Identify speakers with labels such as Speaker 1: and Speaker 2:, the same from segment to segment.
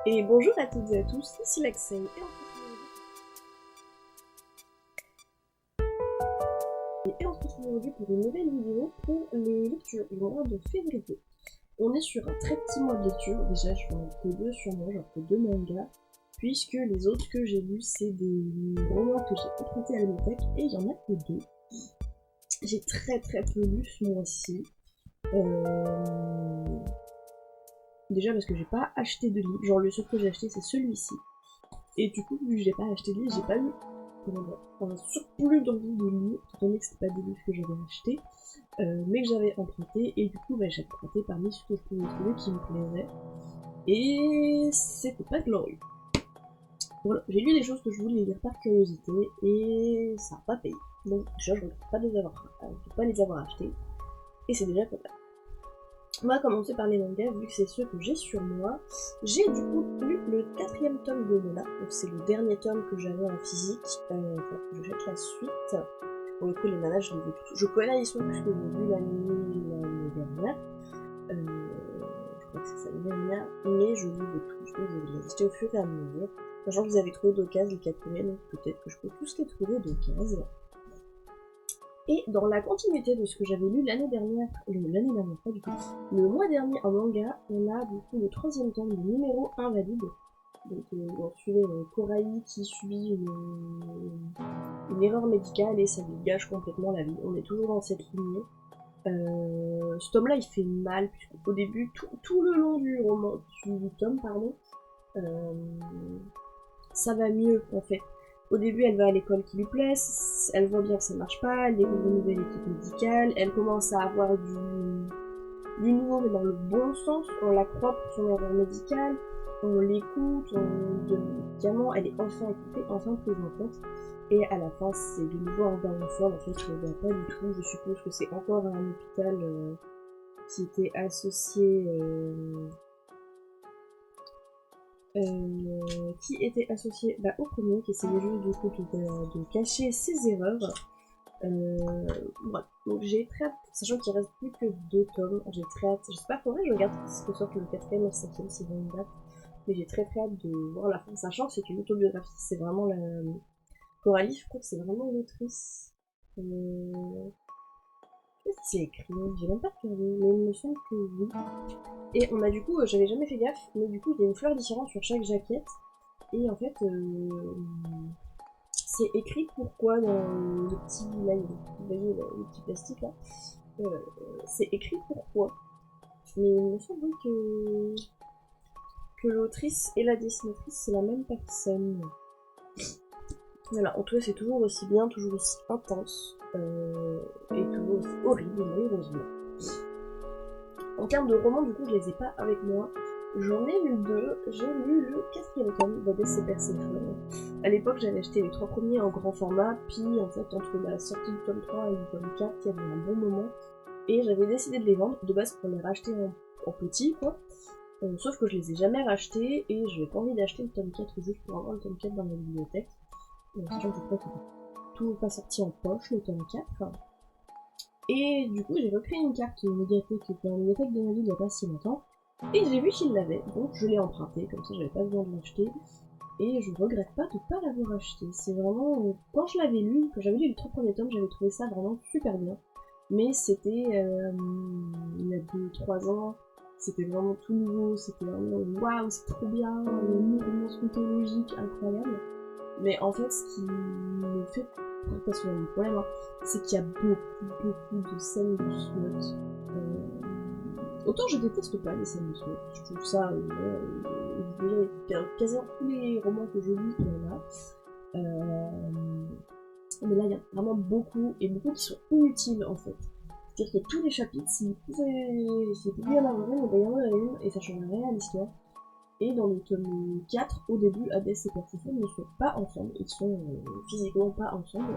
Speaker 1: Et bonjour à toutes et à tous, ici Laxei, et on se retrouve aujourd'hui pour une nouvelle vidéo pour les lectures du mois de février. On est sur un très petit mois de lecture, déjà je n'en ai que deux sur moi, genre que deux mangas, puisque les autres que j'ai lus c'est des romans que j'ai empruntés à la bibliothèque, et il y en a que deux. J'ai très peu lu ce mois-ci. Déjà parce que j'ai pas acheté de livre, genre le seul que j'ai acheté c'est celui-ci. Et du coup, vu que j'ai pas acheté de livre, j'ai pas eu un surplus d'envie de lire, étant donné que c'était pas des livres que j'avais achetés, mais que j'avais emprunté, et du coup j'ai emprunté parmi ceux que je pouvais trouver qui me plaisaient. Et c'était pas glorieux. Voilà, j'ai lu des choses que je voulais lire par curiosité, et ça n'a pas payé. Donc déjà je regrette pas de pas les avoir achetés, et c'est déjà pas mal. On va commencer par les mangas, vu que c'est ceux que j'ai sur moi. J'ai du coup lu le 4e tome de Nona, donc c'est le dernier tome que j'avais en physique, faut que je jette la suite. Pour le coup, les nanas, je les ai tous. Je connais l'histoire puisque j'ai lu l'année dernière. Je crois que c'est ça l'année dernière, mais je les ai tous, donc je vais les acheter au fur et à mesure. Sachant que vous avez trouvé d'occasion les 4 premiers, donc peut-être que je peux tous les trouver d'occasion. Et dans la continuité de ce que j'avais lu l'année dernière, pas du tout, le mois dernier en manga, on a du coup le 3e tome du numéro Invalide. Donc on suivait Coralie qui subit une erreur médicale et ça lui gâche complètement la vie. On est toujours dans cette lignée. Ce tome-là il fait mal, puisqu'au début, tout le long du tome, ça va mieux en fait. Au début, elle va à l'école qui lui plaît, elle voit bien que ça marche pas, elle découvre une nouvelle équipe médicale, elle commence à avoir du nouveau, mais dans le bon sens. On la croit pour son erreur médicale, on l'écoute, on lui donne des médicaments, elle est enfin écoutée, enfin prise en compte. Et à la fin, c'est de nouveau un downfall, en fait, je ne vois pas du tout. Je suppose que c'est encore un hôpital qui était associé au premier, qui essayait juste du coup de cacher ses erreurs. Voilà. Donc j'ai très hâte, sachant qu'il reste plus que 2 tomes, j'ai très hâte, je sais pas, faudrait que je regarde ce que sort le 4e et le 5e s'ils vont une date, mais j'ai très hâte de voir la fin, sachant que c'est une autobiographie, c'est vraiment la... Coralie, je crois que c'est vraiment l'autrice. Qu'est-ce que c'est écrit? J'ai même pas regardé, mais il me semble que oui. Et on a du coup, j'avais jamais fait gaffe, mais du coup il y a une fleur différente sur chaque jaquette, et en fait, c'est écrit pourquoi dans le petit, là, vous voyez le petit plastique là, c'est écrit pourquoi. Mais il me semble que l'autrice et la dessinatrice c'est la même personne. Voilà, en tout cas c'est toujours aussi bien, toujours aussi intense, et toujours aussi horrible malheureusement. En termes de romans, du coup, je les ai pas avec moi. J'en ai lu 2. J'ai lu le 4e tome d'Hadès et Perséphone. À l'époque, j'avais acheté les 3 premiers en grand format, puis en fait, entre la sortie du tome 3 et du tome 4, il y avait un bon moment, et j'avais décidé de les vendre, de base pour les racheter en petit, quoi. Sauf que je les ai jamais rachetés, et je n'avais pas envie d'acheter le tome 4 juste pour avoir le tome 4 dans ma bibliothèque. Sachant que je crois que tout pas sorti en poche, le tome 4. Et du coup, j'ai recréé une carte médiathèque dans la médiathèque de ma vie il n'y a pas si longtemps. Et j'ai vu qu'il l'avait, donc je l'ai emprunté, comme ça j'avais pas besoin de l'acheter. Et je regrette pas de pas l'avoir acheté. C'est vraiment... quand je l'avais lu, quand j'avais lu les 3 premiers tomes, j'avais trouvé ça vraiment super bien. Mais c'était il y a 2-3 ans, c'était vraiment tout nouveau, c'était vraiment waouh, c'est trop bien, une romance mythologique incroyable. Mais en fait, ce qui me fait presque le problème, hein, c'est qu'il y a beaucoup de scènes de smut. Autant je déteste pas les scènes de smut, je trouve ça, déjà, quasiment tous les romans que je lis, il y en a. Mais là, il y a vraiment beaucoup, et beaucoup qui sont inutiles en fait. C'est-à-dire que tous les chapitres, s'il pouvait y en avoir une, il y en aurait une, et ça changerait rien à l'histoire. Et dans le tome 4, au début, Hadès et Perséphone ne sont pas ensemble, ils sont physiquement pas ensemble.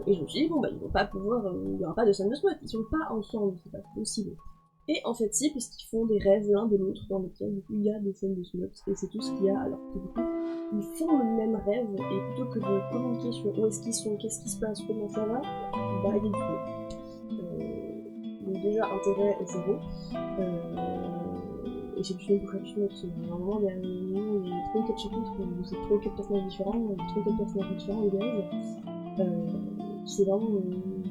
Speaker 1: Et je me suis dit, bon bah ils vont pas pouvoir, il n'y aura pas de scène de smut, ils sont pas ensemble, c'est pas possible. Et en fait si, puisqu'ils font des rêves l'un de l'autre dans lesquels du coup il y a des scènes de smut, et c'est tout ce qu'il y a, alors que du coup ils font le même rêve, et plutôt que de communiquer sur où est-ce qu'ils sont, qu'est-ce qui se passe, comment ça va, bah il y a du donc déjà intérêt zéro. et c'est une bouche qui normalement il y a 34 chapitres où c'est 34 personnages différents, 34 personnages différents, c'est vraiment,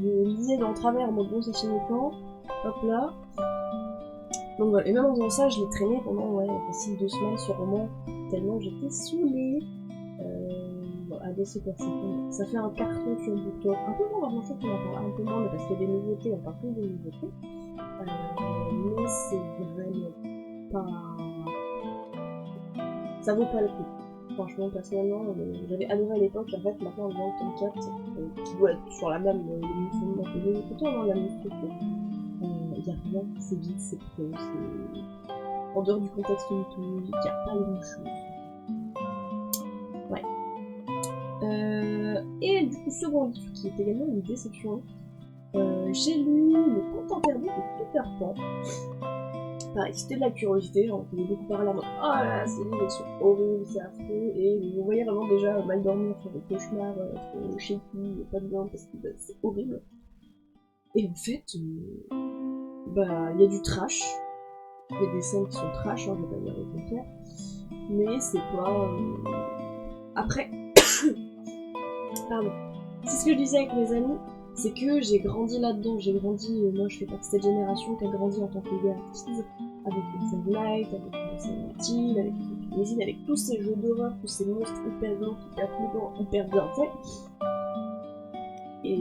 Speaker 1: je lisais dans le travers en mode bon c'est fini quand, hop là. Donc voilà, et même en faisant ça, je l'ai traîné pendant facile 2 semaines ce roman, tellement j'étais saoulée. À DC Persephone, ça fait un carton sur BookTok, un peu moins maintenant, je trouve qu'on en parle un peu moins, mais parce qu'il y a des nouveautés, on parle plus des nouveautés. Mais c'est vraiment pas... Ça vaut pas le coup. Franchement, personnellement, j'avais adoré à l'époque, en fait, maintenant, en lisant le tome 4, qui doit être sur la même fondement que les autres, hein, la même structure. Il y a rien, c'est vite, c'est pro, c'est... En dehors du contexte mythologique, il n'y a pas grand-chose. Ouais. Et du coup, second livre, qui est également une déception, j'ai lu Le Conte interdit de Peter Pan. Pareil, c'était de la curiosité, j'en faisais beaucoup parler en mode oh là là, ces livres ils sont horribles, c'est affreux, et vous voyez vraiment déjà mal dormir, faire des cauchemars, chez qui, pas bien, parce que c'est horrible. Et en fait, il y a du trash, il y a des scènes qui sont trash, hein, je vais pas dire le contraire, mais c'est pas... Après, pardon, c'est ce que je disais avec mes amis, c'est que j'ai grandi là-dedans, moi je fais partie de cette génération qui a grandi en tant que artiste, avec les Light, avec Silent Hill, avec les avec tous ces jeux d'horreur, tous ces monstres hyper glauques, hyper flippants, hyper bien faits. Et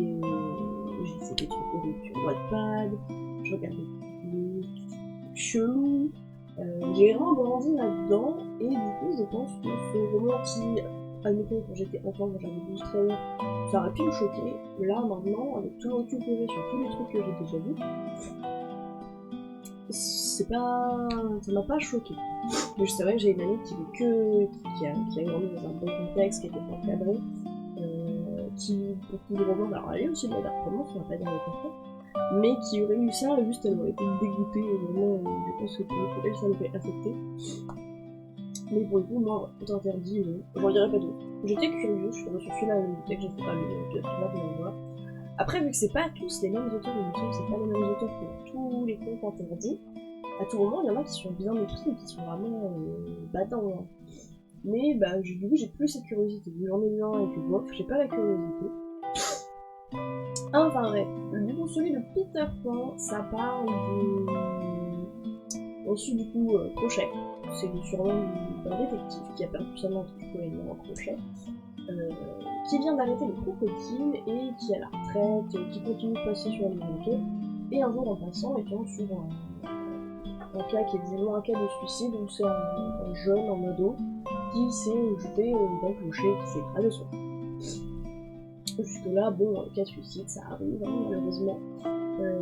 Speaker 1: j'ai essayé des trucs horribles sur Wattpad, je regardais des trucs chelous, j'ai vraiment grandi là-dedans, et du coup je pense que ce roman qui, à une époque quand j'étais enfant, quand j'avais 12-13 ans, ça aurait pu me choquer. Là maintenant, avec tout le recul que j'ai sur tous les trucs que j'ai déjà vus, c'est pas... ça m'a pas choqué. Mais c'est vrai que j'ai une amie qui a grandi dans un bon contexte, qui était pas cadré, qui, beaucoup de romans, alors elle est aussi de l'adaptation, ça va pas dire le contraire, mais qui aurait eu ça, juste elle aurait été dégoûtée, vraiment, je pense que pour elle, ça l'aurait affecté. Mais pour le coup, moi, tout interdit, j'en dirais pas d'autres. J'étais curieuse, je suis reçue là à la bibliothèque, j'ai fait pas le tournoi de voir. Après, vu que c'est pas tous les mêmes auteurs, c'est pas les mêmes auteurs que tous les contes interdits, à tout moment, il y en a qui sont bien écrits, qui sont vraiment battants. Hein. Mais du coup, j'ai plus cette curiosité. J'en ai eu un et que bof, j'ai pas la curiosité. Enfin bref, du coup, celui de Peter Pan, ça parle de... Ensuite, du coup, Crochet. C'est le surnom d'un détective qui a perdu sa main en Crochet. Qui vient d'arrêter le crocodile et qui est à la retraite, qui continue de passer sur les enquêtes, et un jour en passant, il tombe sur un cas qui est visiblement un cas de suicide, où c'est un jeune en ado qui s'est jeté d'un clocher, qui s'est écrasé son. Jusque là, bon, cas de suicide, ça arrive, hein, malheureusement.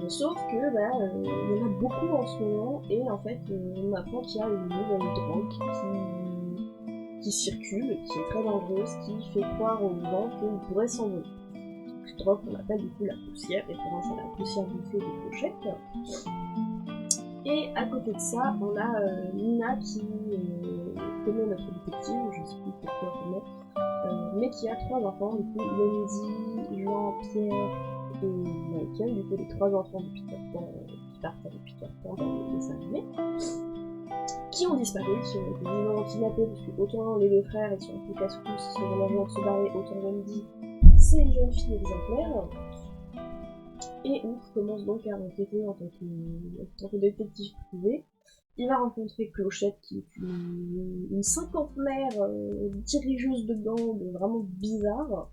Speaker 1: Sauf que, il y en a beaucoup en ce moment, et en fait, on apprend qu'il y a une nouvelle drogue qui circule, qui est très dangereuse, qui fait croire aux gens qu'ils pourraient s'envoler. Cette drogue qu'on appelle du coup la poussière, référence à la poussière bouffée de clochette. Et à côté de ça, on a Nina qui connaît notre détective, je ne sais plus pourquoi comment, mais qui a 3 enfants, du coup Wendy, Jean-Pierre et Michael, du coup les 3 enfants de Peter Pan qui partent avec Peter Pan dans le dessin animé, qui ont disparu, qui ont été vivants kidnappés, parce que autant les 2 frères ils sont un peu casse-cou, ils sont dans l'argent de se barrer, autant Wendy c'est une jeune fille exemplaire. Et Ouf commence donc à enquêter en tant que détective privé. Il va rencontrer Clochette, qui est une cinquantenaire dirigeuse de gang vraiment bizarre.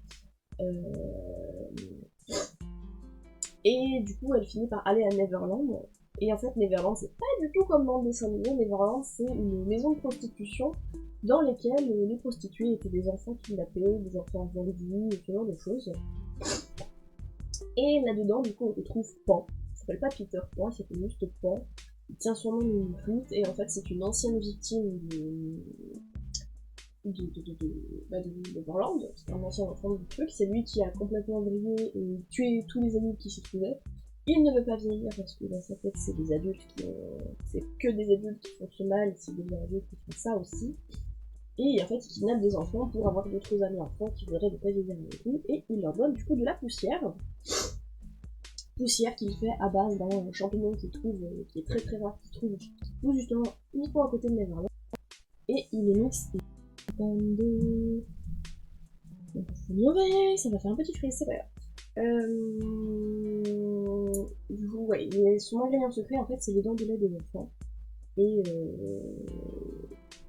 Speaker 1: Et du coup, elle finit par aller à Neverland. Et en fait, Neverland, c'est pas du tout comme dans le dessin animé. Neverland, c'est une maison de prostitution dans laquelle les prostituées étaient des enfants kidnappés, des enfants vendus, ce genre de choses. Et là-dedans, du coup, on retrouve Pan. Il s'appelle pas Peter Pan, il s'appelle juste Pan. Il tient son nom d'une flûte, et en fait, c'est une ancienne victime de Neverland. C'est un ancien enfant du truc. C'est lui qui a complètement brillé et tué tous les adultes qui s'y trouvaient. Il ne veut pas vieillir parce que dans sa tête, c'est des adultes c'est que des adultes qui font ce mal, c'est des adultes qui font ça aussi. Et en fait, il kidnappe des enfants pour avoir d'autres amis enfants qui voudraient ne pas vieillir avec lui, et il leur donne du coup de la poussière. poussière qu'il fait à base d'un champignon qu'il trouve, qui est très très rare, qu'il trouve, qui pousse justement uniquement à côté de Neverland. Et il est mixe de... C'est mauvais, ça va faire un petit frais, c'est pas grave. Du coup, ouais, son ingrédient secret, en fait, c'est les dents de lait des enfants. Et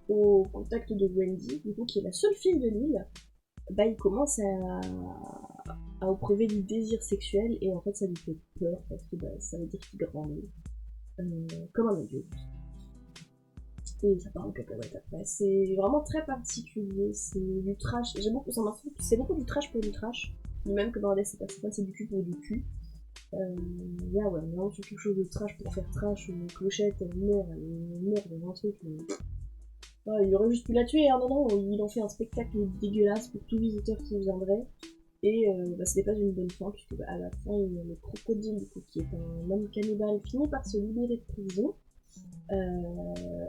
Speaker 1: au contact de Wendy, du coup, qui est la seule fille de l'île, bah, il commence à éprouver du désir sexuel, et en fait, ça lui fait peur, parce que bah, ça veut dire qu'il grandit comme un adulte. Et ça part en cacahuète après. C'est vraiment très particulier, c'est du trash. J'aime beaucoup, c'est beaucoup du trash pour du trash. Même que Bordel, c'est pas ça, c'est du cul pour du cul. Là, ouais, vraiment sur quelque chose de trash pour faire trash, une clochette, elle meurt dans un truc. Ouais, il aurait juste pu la tuer, hein, non, il en fait un spectacle dégueulasse pour tout visiteur qui viendrait. Et bah, ce n'est pas une bonne fin, puisque bah, à la fin, le crocodile, du coup, qui est un homme cannibale, finit par se libérer de prison.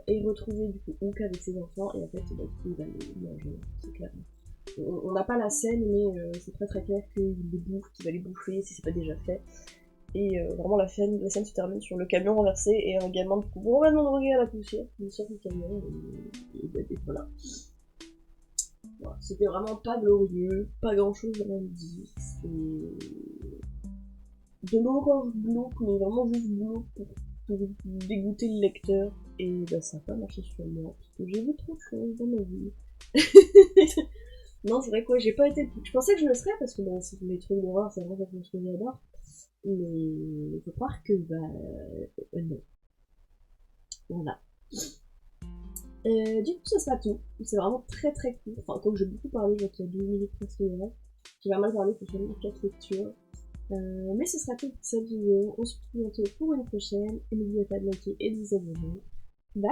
Speaker 1: Et retrouver du coup Hook avec ses enfants, et en fait, bah, il va les manger, c'est clair. On n'a pas la scène, mais c'est très très clair qu'il les bouffe, qu'il va les bouffer si c'est pas déjà fait. Et vraiment la scène se termine sur le camion renversé et un gamin du coup complètement drogué à la poussière qui sort du camion et voilà. Voilà. C'était vraiment pas glorieux, pas grand chose à dire. C'est de l'horreur glauque, mais vraiment juste glauque pour dégoûter le lecteur. Et bah ça a pas marché sur moi, parce que j'ai vu trop de choses dans ma vie. Non, c'est vrai quoi, j'ai pas été... Je pensais que je le serais, parce que bah, c'est mes trucs d'horreur, c'est vraiment quelque chose que j'adore. Mais il faut croire que, bah... non. Voilà. Du coup, ça sera tout. C'est vraiment très très court. Enfin, comme j'ai beaucoup parlé, donc il y a 12 minutes presque là. J'ai pas mal parlé pour seulement 4 lectures. Mais ce sera tout pour cette vidéo. On se retrouve bientôt pour une prochaine. Et n'oubliez pas de liker et de vous abonner. Bye!